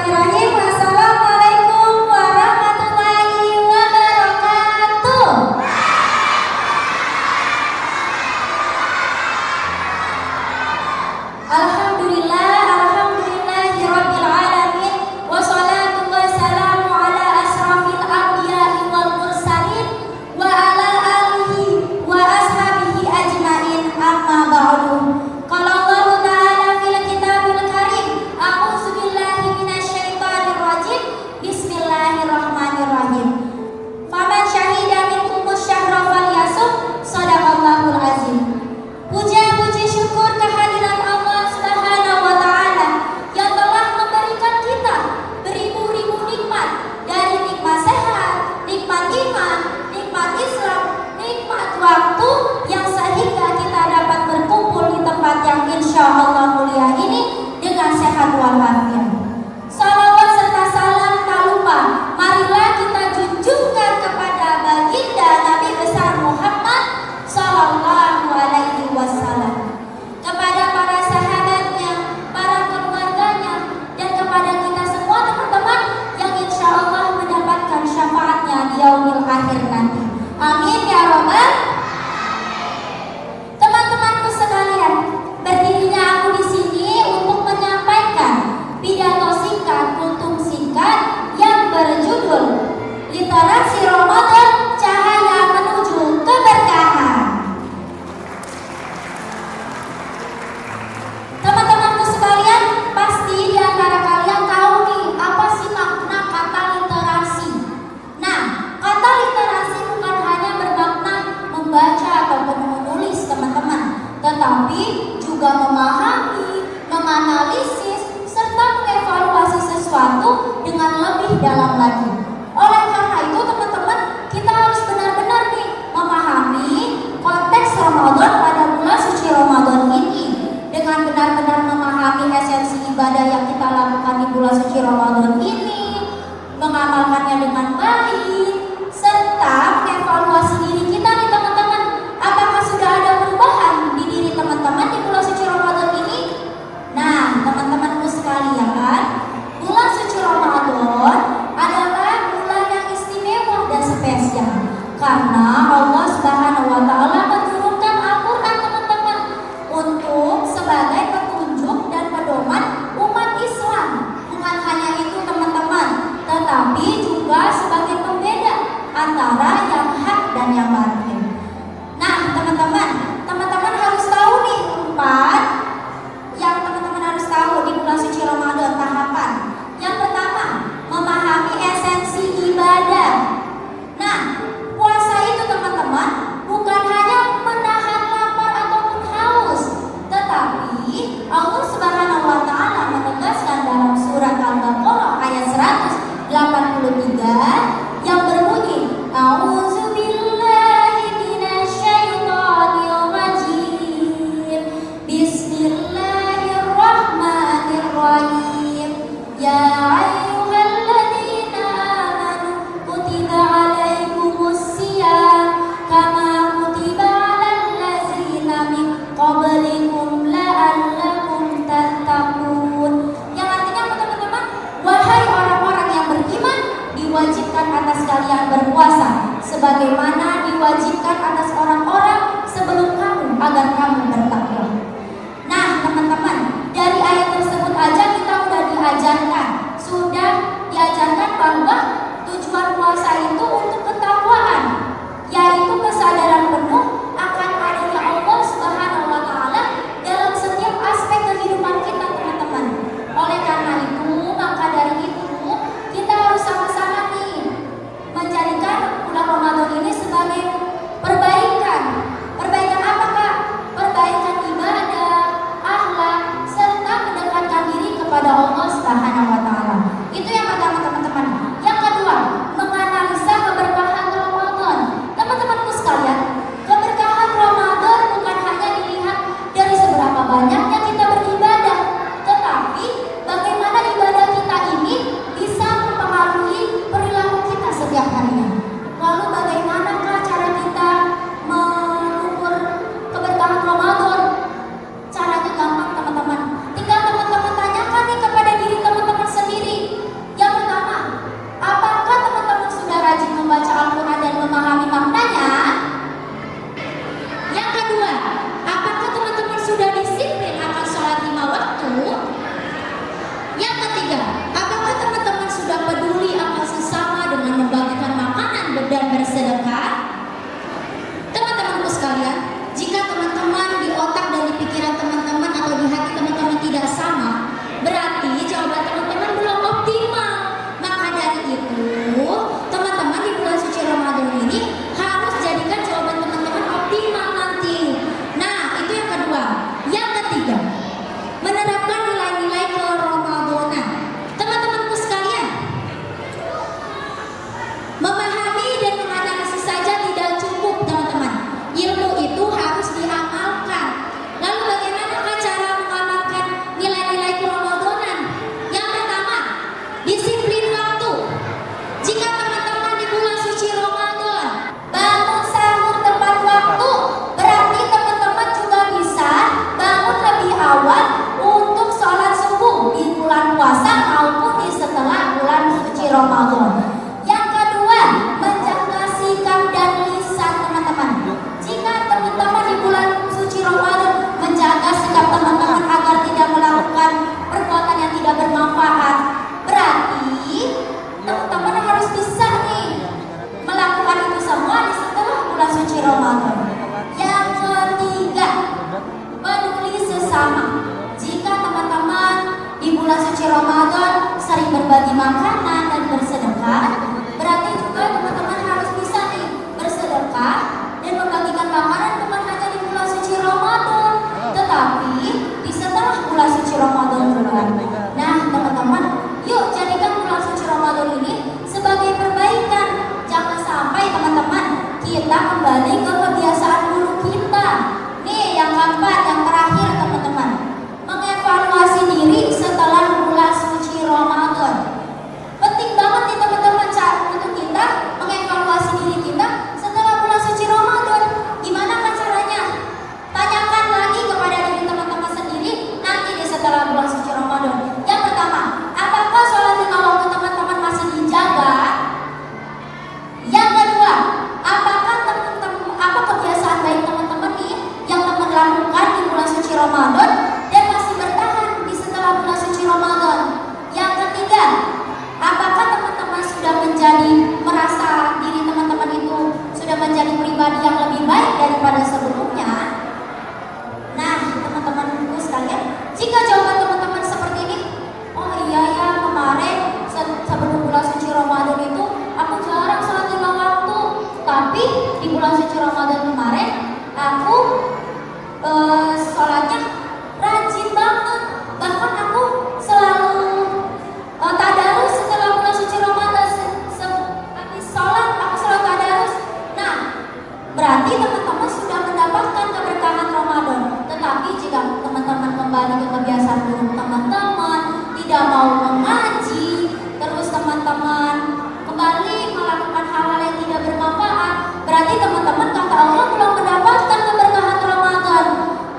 Bismillahirrahmanirrahim. Assalamualaikum warahmatullahi wabarakatuh. Alhamdulillahirabbil alamin wassalatu wassalamu ala asrafil anbiya'i wal mursalin wa ala alihi wa ashabihi ajmain, amma ba'du. Qala Allah ta'ala fil kitabil karim, a'udzu billahi minasyaitonir rajim. Bismillahirrahmanirrahim. Faman syahida minkumus syahra falyasum. Shadaqallahul azim. Puja-puji syukur kehadiran Allah Subhanahu wa ta'ala yang telah memberikan kita beribu-ribu nikmat, dari nikmat sehat, nikmat iman, nikmat Islam, nikmat waktu, yang sehingga kita dapat berkumpul di tempat yang insya Allah mulia ini dengan sehat walafiat. Salawat serta salam tak lupa marilah kita junjungkan kepada baginda Nabi besar Muhammad Sallallahu Alaihi Wasallam, kepada para sahabatnya, para keluarganya, dan kepada kita semua teman-teman yang insya Allah mendapatkan syafaatnya di yaumil akhir nanti. Amin ya robbal. Teman-temanku sekalian, berdirinya aku di sini untuk menyampaikan pidato singkat, kultum singkat yang berjudul Literasi Ramadan, Cahaya Menuju Keberkahan. Teman-temanku sekalian, pasti di antara kalian tahu nih apa sih makna kata literasi. Nah, kata literasi bukan hanya bermakna membaca ataupun menulis teman-teman, tetapi juga memahami, menganalisis, serta mengevaluasi sesuatu dengan lebih dalam lagi. Oleh karena itu teman-teman, kita harus benar-benar nih memahami konteks Ramadan pada bulan suci Ramadan ini, dengan benar-benar memahami esensi ibadah yang kita lakukan di bulan suci Ramadan ini, mengamalkannya dengan baik, serta mengevaluasi diri kita nih teman-teman. Apakah sudah ada perubahan di diri teman-teman di bulan suci Ramadan ini? Nah, teman-temanku sekalian, bulan suci Ramadan adalah bulan yang istimewa dan spesial karena Allah Subhanahu wa ta'ala menurunkan Al-Quran teman-teman untuk sebagai petunjuk dan pedoman umat Islam. Bukan hanya itu teman-teman, tetapi juga sebagai pembeda antara yang hak dan yang batil. Nah teman-teman harus tahu nih empat yang teman-teman harus tahu di bulan suci Ramadan tahapan. Yang pertama, memahami esensi ibadah. Nah, puasa itu teman-teman bukan hanya menahan lapar ataupun haus, tetapi Allah Subhanahu wa ta'ala menegaskan dalam surat Al-Baqarah ayat 183 yang berbunyi, A'udzubillahi minasyaitonir rajim. Bismillahirrahmanirrahim. Ya ayyuhalladzina amanu kutiba alaikumus syiyam kama kutiba alal ladzina min qablikum la'allakum tattaqun. Yang artinya apa teman-teman? Wahai orang-orang yang beriman, diwajibkan atas kalian berpuasa sebagaimana diwajibkan atas orang-orang sebelum kamu agar kamu bertakwa. Nah teman-teman, dari ayat tersebut aja kita sudah diajarkan bahwa tujuan puasa itu untuk ketakwaan, yaitu kesadaran penuh akan adanya Allah Subhanahu wa ta'ala dalam setiap aspek kehidupan kita teman-teman. Oleh karena itu, maka dari itu kita harus sama-sama nih menjadikan bulan Ramadan ini sebagai perbaikan. Perbaikan apa Kak? Perbaikan ibadah, akhlak, serta mendekatkan diri kepada Allah Subhanahu wa ta'ala. Itu yang pertama teman-teman. Yang kedua, menganalisa keberkahan Ramadan. Teman-temanku sekalian, keberkahan Ramadan bukan hanya dilihat dari seberapa banyaknya kita beribadah, tetapi bagaimana ibadah kita ini bisa mempengaruhi perilaku kita setiap harinya. Lalu bagaimanakah cara kita mengukur keberkahan Ramadan? Caranya gampang teman-teman. Tinggal teman-teman tanyakan nih kepada diri suci Ramadan. Yang kedua, menjaga sikap dan lisan teman-teman. Jika teman-teman di bulan suci Ramadan menjaga sikap teman-teman agar tidak melakukan perbuatan yang tidak bermanfaat, berarti teman-teman harus bisa nih melakukan itu semua di setelah bulan suci Ramadan. Yang ketiga, peduli sesama. Jika teman-teman di bulan suci Ramadan sering berbagi makanan dan bersedekah, berarti juga teman-teman harus bisa nih bersedekah dan membagikan makanan bukan hanya di bulan suci Ramadan, tetapi di setelah bulan suci Ramadan juga. Nah teman-teman, yuk jadikan bulan suci Ramadan ini sebagai perbaikan. Jangan sampai teman-teman kita kembali ke kebiasaan buruk kita. Nih yang keempat, yang terakhir teman-teman, mengevaluasi diri setelah bulan suci Ramadan. Penting banget nih teman-teman untuk kita mengevaluasi diri kita setelah bulan suci Ramadan. Gimana kan caranya? Tanyakan lagi kepada diri teman-teman sendiri nanti di setelah bulan suci Ramadan. Yang pertama, apakah sholat lima waktu teman-teman masih dijaga? Yang kedua, apakah apa kebiasaan baik teman-teman nih yang teman lakukan di bulan suci Ramadan dan masih bertahan di setelah bulan suci Ramadan? Yang ketiga, apakah teman-teman sudah merasa diri teman-teman itu sudah menjadi pribadi yang lebih baik daripada sebelumnya? Nah, teman-temanku sekalian, jika jawaban teman-teman seperti ini, oh iya ya, kemarin sebelum bulan suci Ramadan itu aku jarang sholat lima waktu, tapi di bulan suci Ramadan kemarin aku sholatnya rajin banget. Bahkan aku selalu tadarus setelah bulan suci Ramadan. Habis sholat aku selalu tadarus. Nah, berarti teman-teman sudah mendapatkan keberkahan Ramadan. Tetapi jika teman-teman kembali ke kebiasaan buruk teman-teman, tidak mau mengaji, terus teman-teman kembali melakukan hal-hal yang tidak bermanfaat, berarti teman-teman kata Allah belum mendapatkan keberkahan Ramadan.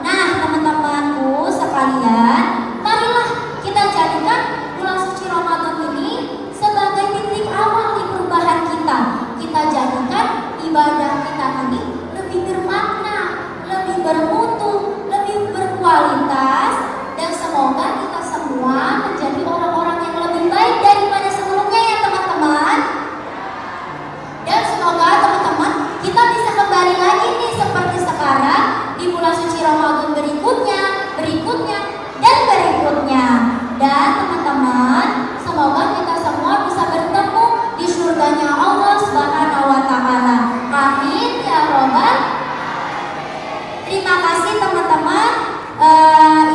Nah teman-temanku sekalian, marilah kita jadikan bulan suci Ramadan ini sebagai titik awal di perubahan kita. Kita jadikan ibadah kita ini lebih bermakna, lebih bermutu, lebih berkualitas, dan semoga kita semua menjadi orang-orang yang lebih baik daripada sebelumnya ya teman-teman. Dan semoga teman-teman kita bisa kembali lagi nih seperti sekarang di bulan suci Ramadan berikutnya, dan berikutnya. Dan teman-teman, semoga kita semua bisa bertemu di surganya Allah Subhanahu wa Ta'ala. Amin ya robbal. Terima kasih teman-teman.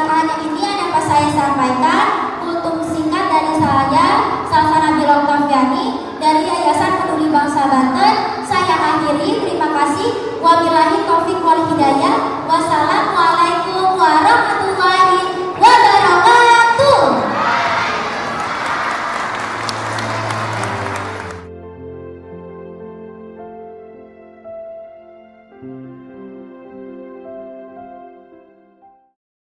Hanya ini yang dapat saya sampaikan. Kultum singkat dari saya, Salsana Bilal Kafiani dari Yayasan Peduli Bangsa Banten. Saya akhiri, terima kasih. Wabillahi taufiq wal hidayah. Wassalamualaikum warahmatullahi